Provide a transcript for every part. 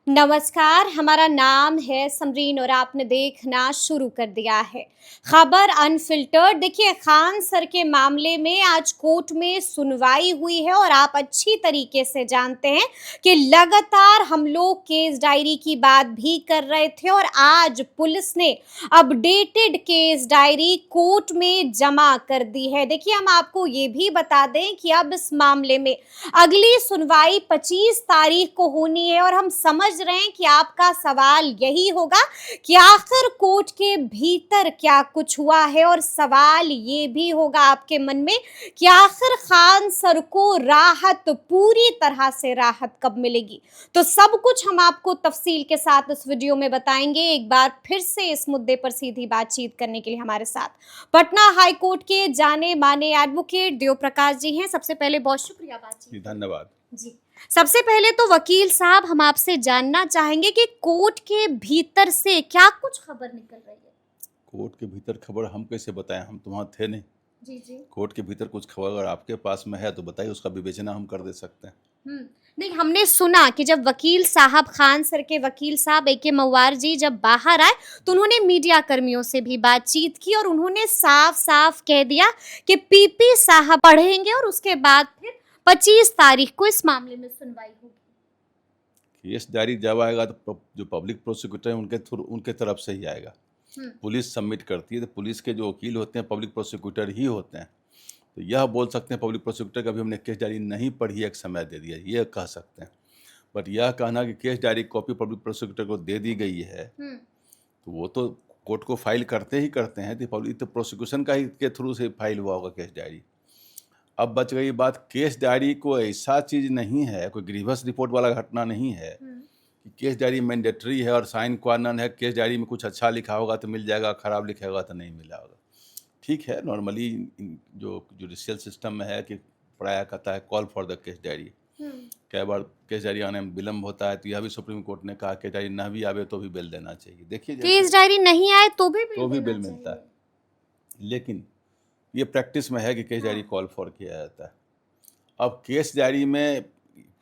नमस्कार, हमारा नाम है समरीन और आपने देखना शुरू कर दिया है खबर अनफिल्टर्ड। देखिए, खान सर के मामले में आज कोर्ट में सुनवाई हुई है और आप अच्छी तरीके से जानते हैं कि लगातार हम लोग केस डायरी की बात भी कर रहे थे और आज पुलिस ने अपडेटेड केस डायरी कोर्ट में जमा कर दी है। देखिए, हम आपको ये भी बता दें कि अब इस मामले में अगली सुनवाई 25 तारीख को होनी है और हम समझ रहे हैं कि आपका सवाल यही होगा कि आखिर कोर्ट के भीतर क्या कुछ हुआ है और सवाल ये भी होगा आपके मन में कि आखिर खान सर को राहत, पूरी तरह से राहत कब मिलेगी। तो सब कुछ हम आपको तफसील के साथ इस वीडियो में बताएंगे। एक बार फिर से इस मुद्दे पर सीधी बातचीत करने के लिए हमारे साथ पटना हाई कोर्ट के जाने माने एडवोकेट देव प्रकाश जी हैं। सबसे पहले बहुत शुक्रिया बातचीत। धन्यवाद जी, सबसे पहले तो वकील साहब, हम आपसे जानना चाहेंगे कि कोर्ट के भीतर से क्या कुछ खबर निकल रही है। कोर्ट के भीतर खबर हम कैसे बताएं, हम तो वहाँ थे नहीं। जी जी। कोर्ट के भीतर कुछ खबर अगर आपके पास में है तो बताइए, उसका विवेचना हम कर दे सकते हैं। नहीं, हमने सुना कि जब वकील साहब, खान सर के वकील साहब AK मवार जी जब बाहर आए तो उन्होंने मीडिया कर्मियों से भी बातचीत की और उन्होंने साफ साफ कह दिया कि PP साहब पढ़ेंगे और उसके बाद फिर 25 तारीख को इस मामले में सुनवाई होगी। केस डायरी जब आएगा तो जो पब्लिक प्रोसिक्यूटर है उनके तरफ से ही आएगा। पुलिस सबमिट करती है तो पुलिस के जो वकील होते हैं पब्लिक प्रोसिक्यूटर ही होते हैं। तो यह बोल सकते हैं पब्लिक प्रोसिक्यूटर का भी हमने केस डायरी नहीं पढ़ी, एक समय दे दिया, ये कह सकते हैं। बट यह कहना कि case diary copy public prosecutor को दे दी गई है तो वो तो कोर्ट को फाइल करते ही करते हैं। तो पब्लिक तो प्रोसिक्यूशन का ही के थ्रू से फाइल हुआ होगा केस डायरी। अब बच गई बात, केस डायरी को ऐसा चीज़ नहीं है, कोई ग्रीवस रिपोर्ट वाला घटना नहीं है कि केस डायरी मैंडेटरी है और साइन क्वा नॉन है। केस डायरी में कुछ अच्छा लिखा होगा तो मिल जाएगा, खराब लिखा होगा तो नहीं मिला होगा। ठीक है, नॉर्मली जो जुडिशियल सिस्टम में है कि प्राय कहता है call for the case diary. कई बार केस डायरी आने में विलम्ब होता है तो यह भी सुप्रीम कोर्ट ने कहा केस डायरी ना भी आवे तो भी बेल देना चाहिए। देखिए, केस डायरी नहीं आए तो भी बेल मिलता है, लेकिन ये प्रैक्टिस में है कि केस डायरी कॉल फॉर किया जाता है। अब केस डायरी में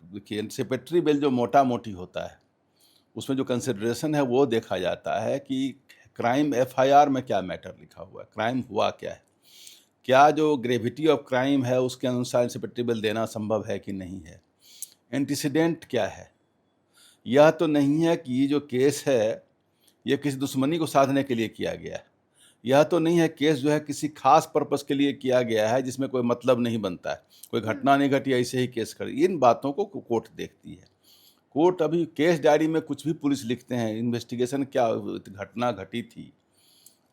देखिए, एंटिसिपेटरी बेल जो मोटा मोटी होता है उसमें जो कंसिडरेशन है वो देखा जाता है कि क्राइम FIR में क्या मैटर लिखा हुआ है, क्राइम हुआ क्या है, क्या जो ग्रेविटी ऑफ क्राइम है उसके अनुसार एंटिसिपेटरी बेल देना संभव है कि नहीं है, एंटीसीडेंट क्या है। यह तो नहीं है कि ये जो केस है ये किसी दुश्मनी को साधने के लिए किया गया है। यह तो नहीं है केस जो है किसी खास पर्पस के लिए किया गया है जिसमें कोई मतलब नहीं बनता है, कोई घटना नहीं घटी ऐसे ही केस कर। इन बातों को कोर्ट देखती है। कोर्ट अभी केस डायरी में कुछ भी पुलिस लिखते हैं, इन्वेस्टिगेशन क्या घटना घटी थी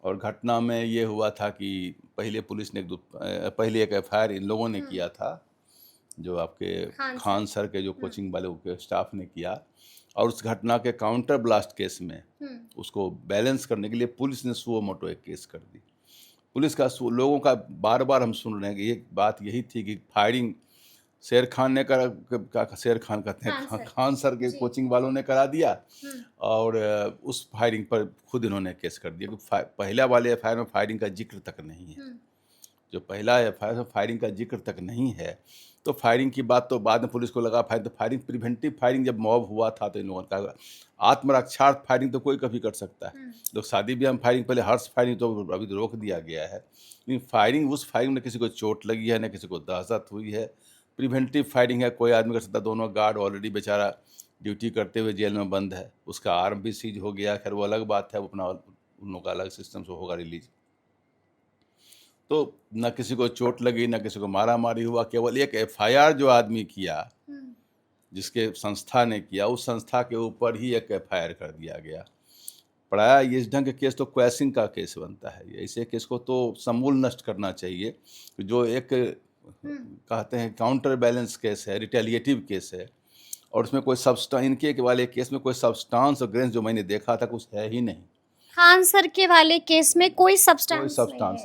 और घटना में ये हुआ था कि पहले पुलिस ने पहले एक FIR इन लोगों ने किया था, जो आपके खान सर के जो कोचिंग वाले के स्टाफ ने किया, और उस घटना के काउंटर ब्लास्ट केस में उसको बैलेंस करने के लिए पुलिस ने सुओ मोटो एक केस कर दी। पुलिस का लोगों का बार बार हम सुन रहे हैं कि एक बात यही थी कि फायरिंग शेर खान ने करा, शेर खान कहते हैं, खान सर के कोचिंग वालों ने करा दिया और उस फायरिंग पर खुद इन्होंने केस कर दिया कि पहला वाले FIR में फायरिंग का जिक्र तक नहीं है। जो पहला FIR में फायरिंग का जिक्र तक नहीं है तो फायरिंग की बात तो बाद में पुलिस को लगा। तो फायरिंग, प्रिवेंटिव फायरिंग जब मॉब हुआ था तो इन लोगों का आत्मरक्षार्थ फायरिंग तो कोई कभी कर सकता है। लोग शादी ब्याह में फायरिंग, पहले हर्ष फायरिंग तो अभी तो रोक दिया गया है, लेकिन फायरिंग, उस फायरिंग में किसी को चोट लगी है, न किसी को दहशत हुई है। प्रिवेंटिव फायरिंग है, कोई आदमी कर सकता। दोनों गार्ड ऑलरेडी बेचारा ड्यूटी करते हुए जेल में बंद है, उसका आर्म भी सीज हो गया। खैर वो अलग बात है, वो अपना उन लोगों का अलग सिस्टम से होगा रिलीज। तो न किसी को चोट लगी, न किसी को मारा मारी हुआ, केवल एक FIR जो आदमी किया, जिसके संस्था ने किया, उस संस्था के ऊपर ही एक FIR कर दिया गया। प्राय इस ढंग के केस तो क्वैशिंग का केस बनता है। ऐसे केस को तो समूल नष्ट करना चाहिए। जो एक कहते हैं काउंटर बैलेंस केस है, रिटेलिएटिव केस है, और उसमें कोई सब्सटेंस, इनके वाले केस में कोई सब्सटेंस और ग्रेन्स जो मैंने देखा था कुछ है ही नहीं। खान सर के वाले केस में कोई सब्सटेंस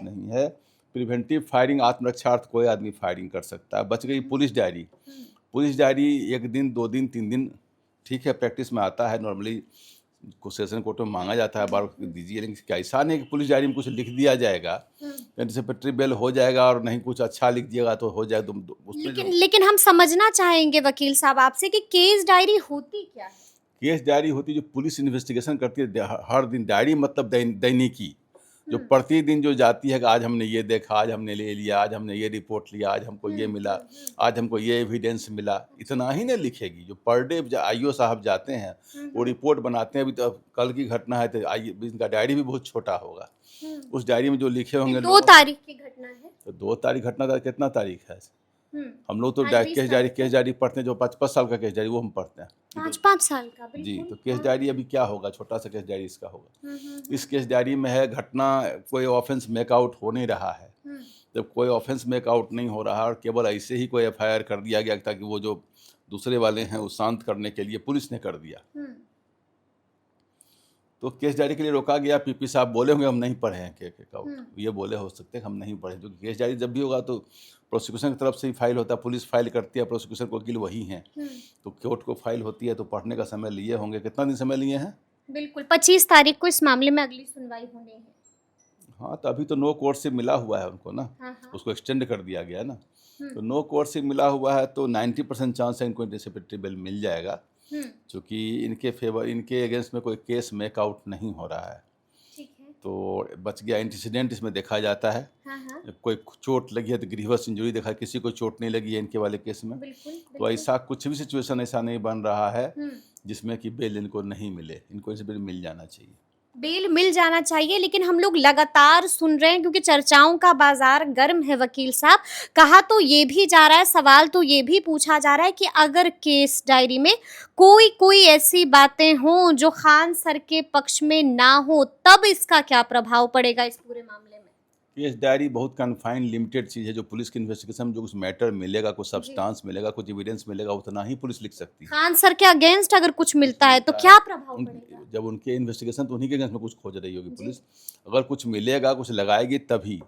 नहीं है। प्रिवेंटिव फायरिंग, आत्मरक्षार्थ कोई आदमी फायरिंग कर सकता है। बच गई पुलिस डायरी। पुलिस डायरी 1 दिन 2 दिन 3 दिन ठीक है, प्रैक्टिस में आता है, नॉर्मली सेशन कोर्ट में मांगा जाता है बार दीजिए, लेकिन क्या ऐसा नहीं कि पुलिस डायरी में कुछ लिख दिया जाएगा एंटिसिपेटरी बेल हो जाएगा और नहीं कुछ अच्छा लिख दिएगा तो हो जाएगा। लेकिन हम समझना चाहेंगे वकील साहब आपसे कि केस डायरी होती क्या है। केस डायरी होती है जो पुलिस इन्वेस्टिगेशन करती है हर दिन। डायरी मतलब दैनिकी, जो प्रतिदिन जो जाती है कि आज हमने ये देखा, आज हमने ले लिया, आज हमने ये रिपोर्ट लिया, आज हमको ये मिला, आज हमको ये एविडेंस मिला, इतना ही नहीं लिखेगी। जो पर डे आईओ साहब जाते हैं वो रिपोर्ट बनाते हैं। अभी तो कल की घटना है तो इनका डायरी भी बहुत छोटा होगा। उस डायरी में जो लिखे होंगे 2 तारीख की घटना है। तो 2 तारीख घटना था, कितना तारीख है? हम लोग तो आज 20 केस डायरी पढ़ते हैं, जो 5-5 साल का केस डायरी वो हम पढ़ते हैं। 5-5 साल का, जी, बिल्कुल। तो केस डायरी अभी क्या होगा, छोटा सा केस डायरी इसका होगा। हम्म। इस केस डायरी में है घटना, कोई ऑफेंस मेकआउट हो नहीं रहा है। जब कोई ऑफेंस मेकआउट नहीं हो रहा और केवल ऐसे ही कोई एफआईआर कर दिया गया ताकि वो जो दूसरे वाले हैं वो शांत करने के लिए पुलिस ने कर दिया, तो केस डायरी के लिए रोका गया। पीपी साहब बोले होंगे हम नहीं पढ़े हैं ये बोले हो सकते हैं हम नहीं पढ़े, जो केस डायरी जब भी होगा तो प्रोसिक्यूशन की तरफ से ही फाइल होता है, पुलिस फाइल करती है, प्रोसिक्यूशन को वकील वही हैं, तो कोर्ट को फाइल होती है, तो पढ़ने का समय लिए होंगे। कितना दिन समय लिए हैं? बिल्कुल 25 तारीख को इस मामले में अगली सुनवाई होनी है। हाँ, तो अभी तो नो कोर्ट से मिला हुआ है उनको ना, हाँ। उसको एक्सटेंड कर दिया गया ना, तो नो कोर्ट से मिला हुआ है तो 90% चांस है इनको एंटीसिपेटरी बेल मिल जाएगा, क्योंकि इनके फेवर, इनके अगेंस्ट में कोई केस मेकआउट नहीं हो रहा है। ठीक है। तो बच गया एंटीसीडेंट इसमें देखा जाता है। कोई चोट लगी है तो ग्रीवस इंजरी देखा, किसी को चोट नहीं लगी है इनके वाले केस में। तो ऐसा कुछ भी सिचुएशन ऐसा नहीं बन रहा है जिसमें कि बेल इनको नहीं मिले, इनको इस बेल मिल जाना चाहिए। बेल मिल जाना चाहिए, लेकिन हम लोग लगातार सुन रहे हैं क्योंकि चर्चाओं का बाजार गर्म है वकील साहब। कहा तो ये भी जा रहा है, सवाल तो ये भी पूछा जा रहा है कि अगर केस डायरी में कोई ऐसी बातें हों जो खान सर के पक्ष में ना हो, तब इसका क्या प्रभाव पड़ेगा इस पूरे मामले में? केस डायरी बहुत कन्फाइंड लिमिटेड चीज़ है, जो पुलिस की इन्वेस्टिगेशन में जो कुछ मैटर मिलेगा, कुछ सब्सटेंस मिलेगा, कुछ एविडेंस मिलेगा, उतना ही पुलिस लिख सकती है। खान सर के अगेंस्ट अगर कुछ मिलता है तो क्या प्रभाव पड़ेगा? जब उनके इन्वेस्टिगेशन तो उन्हीं के अगेंस्ट में कुछ खोज रही होगी पुलिस, अगर कुछ मिलेगा, कुछ लगाएगी, तभी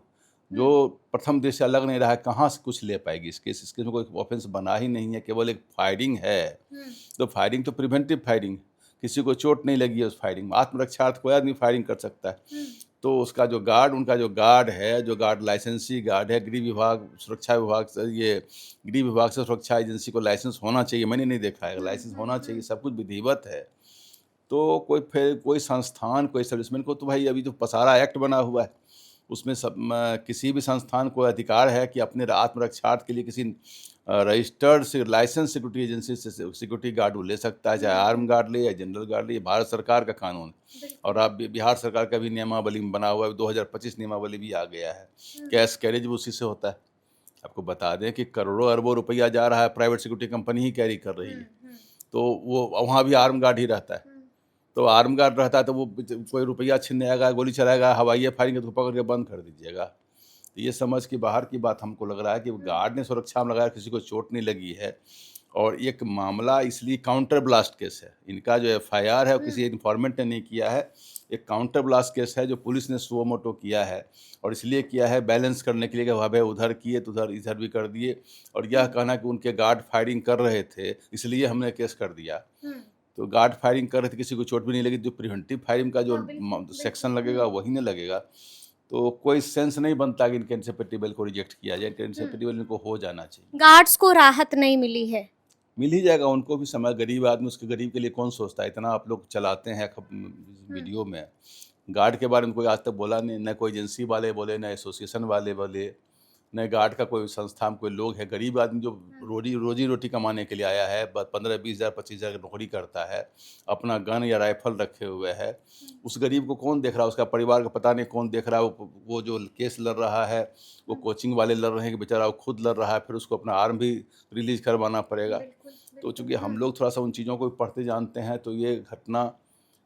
जो प्रथम दृष्टया लग नहीं रहा है कहाँ से कुछ ले पाएगी। इस केस में कोई ऑफेंस बना ही नहीं है, केवल एक फायरिंग है। तो फायरिंग तो प्रिवेंटिव फायरिंग, किसी को चोट नहीं लगी है उस फायरिंग में, आत्मरक्षार्थ कोई आदमी फायरिंग कर सकता है। तो उसका जो गार्ड, उनका जो गार्ड है, जो गार्ड लाइसेंसी गार्ड है, गृह विभाग सुरक्षा विभाग से, ये गृह विभाग से सुरक्षा एजेंसी को लाइसेंस होना चाहिए, मैंने नहीं देखा है, लाइसेंस होना चाहिए, सब कुछ विधिवत है। तो कोई संस्थान, कोई सर्विसमैन को, तो भाई अभी जो पसारा एक्ट बना हुआ है उसमें सब किसी भी संस्थान को अधिकार है कि अपने आत्मरक्षार्थ के लिए किसी रजिस्टर्ड से लाइसेंस सिक्योरिटी एजेंसी से सिक्योरिटी गार्ड वो ले सकता है, चाहे आर्म गार्ड ले या जनरल गार्ड ले। ये भारत सरकार का कानून है और अब बिहार सरकार का भी नियमावली में बना हुआ है, 2025 नियमावली भी आ गया है। कैश कैरेज भी उसी से होता है। आपको बता दें कि करोड़ों अरबों रुपया जा रहा है, प्राइवेट सिक्योरिटी कंपनी ही कैरी कर रही है, तो वो वहाँ भी आर्म गार्ड ही रहता है। तो आर्म गार्ड रहता है तो वो कोई रुपया छीनने आएगा, गोली चलाएगा, हवाई फायरिंग तो पकड़ के बंद कर दीजिएगा। तो ये समझ के बाहर की बात हमको लग रहा है कि गार्ड ने सुरक्षा में लगाया, किसी को चोट नहीं लगी है। और एक मामला इसलिए काउंटर ब्लास्ट केस है, इनका जो एफआईआर है वो किसी इन्फॉर्मेंट ने नहीं किया है, एक काउंटर ब्लास्ट केस है जो पुलिस ने सुओ मोटो किया है। और इसलिए किया है बैलेंस करने के लिए कि भाई उधर किए तो उधर इधर भी कर दिए, और यह कहना कि उनके गार्ड फायरिंग कर रहे थे इसलिए हमने केस कर दिया। तो गार्ड फायरिंग कर रहे थे, किसी को चोट भी नहीं लगी, जो प्रिवेंटिव फायरिंग का जो सेक्शन लगेगा वही नहीं लगेगा। तो कोई सेंस नहीं बनता कि इनके एंटीसिपेटरी बेल को रिजेक्ट किया जाए, एंटीसिपेटरी बेल इनको हो जाना चाहिए। गार्ड्स को राहत नहीं मिली है, मिल ही जाएगा उनको भी समय। गरीब आदमी, उसके गरीब के लिए कौन सोचता है, इतना आप लोग चलाते हैं वीडियो में। गार्ड के बारे में कोई आज तक बोला नहीं, न कोई एजेंसी वाले बोले, न एसोसिएशन वाले बोले, न गार्ड का कोई संस्था में कोई लोग है। गरीब आदमी जो रोजी रोटी कमाने के लिए आया है, 15-20 हज़ार 25 हज़ार की नौकरी करता है, अपना गन या राइफल रखे हुए है, उस गरीब को कौन देख रहा है? उसका परिवार को पता नहीं कौन देख रहा है। वो जो केस लड़ रहा है वो कोचिंग वाले लड़ रहे हैं कि बेचारा वो खुद लड़ रहा है, फिर उसको अपना आर्म भी रिलीज करवाना पड़ेगा। तो चूँकि हम लोग थोड़ा सा उन चीज़ों को पढ़ते जानते हैं, तो ये घटना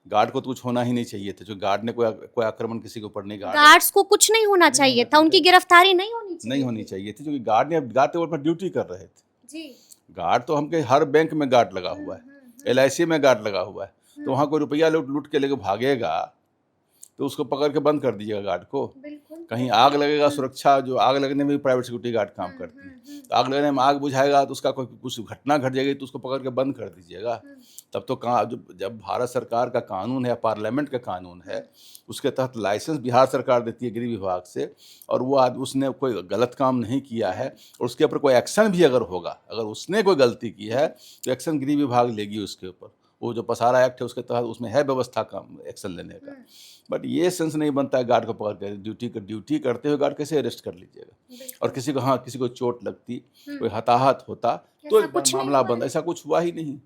गार्ड को तो कुछ होना ही नहीं चाहिए था। जो गार्ड ने कोई आक्रमण किसी के ऊपर नहीं, गार्ड्स को कुछ नहीं होना चाहिए था, उनकी गिरफ्तारी नहीं होनी चाहिए थी, क्योंकि गार्ड तो पर ड्यूटी कर रहे थे जी। गार्ड तो हमके हर बैंक में गार्ड लगा हुआ है, LIC में गार्ड लगा हुआ है, तो वहाँ कोई रुपया लूट के लेके भागेगा तो उसको पकड़ के बंद कर दीजिएगा गार्ड को। कहीं आग लगेगा, सुरक्षा, जो आग लगने में भी प्राइवेट सिक्योरिटी गार्ड काम करती है, तो आग लगने में आग बुझाएगा तो उसका कोई कुछ घटना घट जाएगी तो उसको पकड़ के बंद कर दीजिएगा। तब तो कहाँ, जब भारत सरकार का कानून है, पार्लियामेंट का कानून है, उसके तहत लाइसेंस बिहार सरकार देती है गृह विभाग से, और वो उसने कोई गलत काम नहीं किया है और उसके ऊपर कोई एक्शन भी अगर होगा, अगर उसने कोई गलती की है तो एक्शन गृह विभाग लेगी उसके ऊपर। वो जो पसारा एक्ट है उसके तहत उसमें है व्यवस्था का एक्शन लेने का। बट ये सेंस नहीं बनता है गार्ड को पकड़ के ड्यूटी करते हुए गार्ड कैसे अरेस्ट कर लीजिएगा। और किसी को किसी को चोट लगती, कोई हताहत होता तो मामला बंद, ऐसा कुछ हुआ ही नहीं।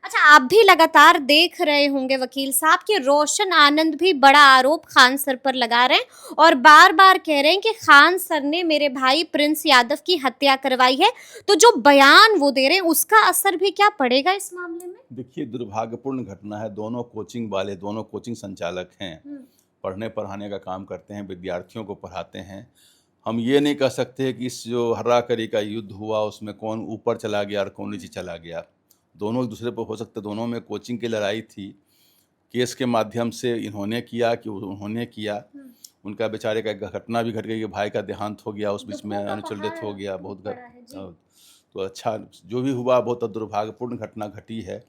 अच्छा, आप भी लगातार देख रहे होंगे वकील साहब कि रोशन आनंद भी बड़ा आरोप खान सर पर लगा रहे हैं और बार बार कह रहे हैं कि खान सर ने मेरे भाई प्रिंस यादव की हत्या करवाई है। तो जो बयान वो दे रहे हैं उसका असर भी क्या पड़ेगा इस मामले में? देखिए, दुर्भाग्यपूर्ण घटना है। दोनों कोचिंग वाले, दोनों कोचिंग संचालक हैं, पढ़ने पढ़ाने का काम करते हैं, विद्यार्थियों को पढ़ाते हैं। हम ये नहीं कह सकते कि इस जो हर्राकरी का युद्ध हुआ उसमें कौन ऊपर चला गया और कौन नीचे चला गया। दोनों एक दूसरे पर हो सकते, दोनों में कोचिंग की लड़ाई थी। केस के माध्यम से इन्होंने किया कि उन्होंने किया। उनका बेचारे का घटना भी घट गई कि भाई का देहांत हो गया, उस बीच में अनचल डेथ हो गया। बहुत तो अच्छा जो भी हुआ बहुत दुर्भाग्यपूर्ण घटना घटी है।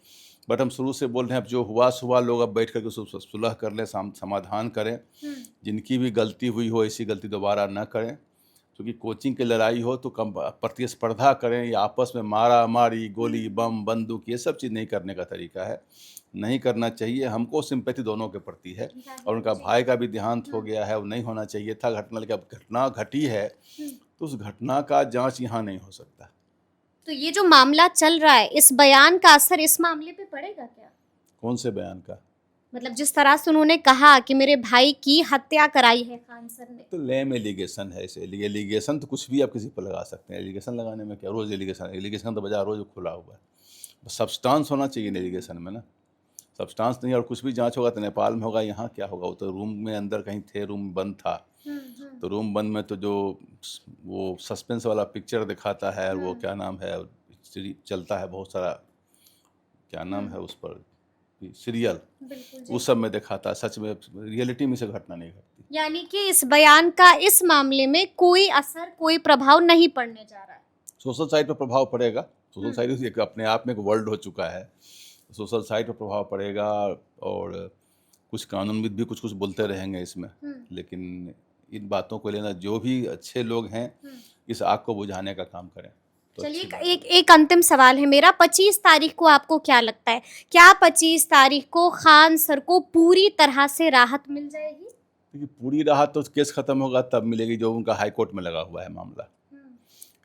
बट हम शुरू से बोल रहे हैं, अब जो हुआ सुबह लोग अब बैठ करके उसको सुलह कर लें, समाधान करें। जिनकी भी गलती हुई हो ऐसी गलती दोबारा न करें। क्योंकि कोचिंग की लड़ाई हो तो कम प्रतिस्पर्धा करें या आपस में मारा मारी, गोली बम बंदूक, ये सब चीज़ नहीं करने का तरीका है, नहीं करना चाहिए। हमको सिंपैथी दोनों के प्रति है। और उनका भाई का भी देहांत हो गया है, वो नहीं होना चाहिए था घटना, लेकिन अब घटना घटी है तो उस घटना का जांच यहाँ नहीं हो सकता। तो ये जो मामला चल रहा है, इस बयान का असर इस मामले पे पड़ेगा क्या? कौन से बयान का? मतलब जिस तरह से उन्होंने कहा कि मेरे भाई की हत्या कराई है खान सर ने। तो लेम एलिगेशन है। इसे एलिगेशन तो कुछ भी आप किसी पर लगा सकते हैं। एलिगेशन लगाने में क्या, रोज़ एलिगेशन तो बाजार रोज खुला हुआ है। सब्सटेंस होना चाहिए एलिगेशन में ना। सब्सटेंस नहीं और कुछ भी जांच होगा तो नेपाल में होगा, यहाँ क्या होगा? वो तो रूम में अंदर कहीं थे, रूम बंद था। तो रूम बंद में तो जो वो सस्पेंस वाला पिक्चर दिखाता है, वो क्या नाम है, चलता है बहुत सारा, क्या नाम है उस पर, सीरियल, उस सब में दिखाता है। सच में रियलिटी में से घटना नहीं घटती। यानी कि इस बयान का इस मामले में कोई असर, कोई प्रभाव नहीं पड़ने जा रहा है। सोशल साइट पर प्रभाव पड़ेगा। सोशल साइट एक अपने आप में एक वर्ल्ड हो चुका है। सोशल साइट पर प्रभाव पड़ेगा और कुछ कानूनविद भी कुछ कुछ बोलते रहेंगे इसमें। लेकिन इन बातों को लेना, जो भी अच्छे लोग हैं इस आग को बुझाने का काम करें। तो चलिए, एक अंतिम सवाल है मेरा। 25 तारीख को आपको क्या लगता है, क्या 25 तारीख को खान सर को पूरी तरह से राहत मिल जाएगी? देखिए, पूरी राहत तो केस खत्म होगा तब मिलेगी, जो उनका हाई कोर्ट में लगा हुआ है मामला।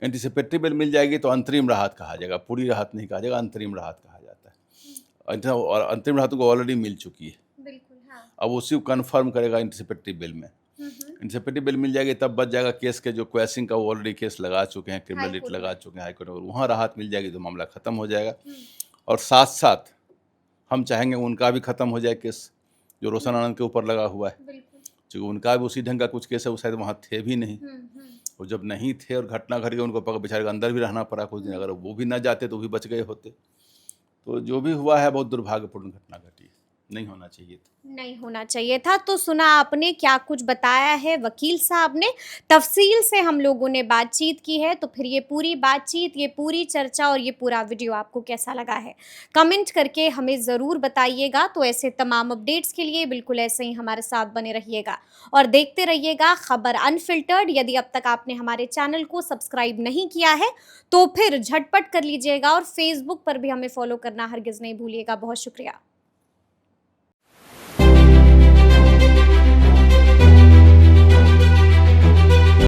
एंटीसिपेटरी बेल मिल जाएगी तो अंतरिम राहत कहा जाएगा, पूरी राहत नहीं कहा जाएगा, अंतरिम राहत कहा जाता है। और अंतरिम राहत को ऑलरेडी मिल चुकी है। बिल्कुल, हाँ। अब उसी को कन्फर्म करेगा एंटीसिपेटरी बेल में। एंटीसिपेटरी बेल मिल जाएगी तब बच जाएगा केस के जो क्वेश्चन का, वो ऑलरेडी केस लगा चुके हैं, क्रिमिनल रिट लगा चुके हैं हाईकोर्ट में। वहाँ राहत मिल जाएगी तो मामला खत्म हो जाएगा। और साथ साथ हम चाहेंगे उनका भी खत्म हो जाए केस जो रोशन आनंद के ऊपर लगा हुआ है। क्योंकि उनका भी उसी ढंग का कुछ केस है, वो शायद वहाँ थे भी नहीं। और जब नहीं थे और घटना घट गई, उनको बेचारे के अंदर भी रहना पड़ा कुछ दिन। अगर वो भी ना जाते तो भी बच गए होते। तो जो भी हुआ है बहुत दुर्भाग्यपूर्ण घटना घटी, नहीं होना चाहिए था। नहीं होना चाहिए था। तो सुना आपने क्या कुछ बताया है वकील साहब ने, तफसील से हम लोगों ने बातचीत की है। तो फिर ये पूरी बातचीत, ये पूरी चर्चा और ये पूरा वीडियो आपको कैसा लगा है, कमेंट करके हमें ज़रूर बताइएगा। तो ऐसे तमाम अपडेट्स के लिए बिल्कुल ऐसे ही हमारे साथ बने रहिएगा और देखते रहिएगा खबर अनफिल्टर्ड। यदि अब तक आपने हमारे चैनल को सब्सक्राइब नहीं किया है तो फिर झटपट कर लीजिएगा और फेसबुक पर भी हमें फॉलो करना हरगिज़ नहीं भूलिएगा। बहुत शुक्रिया।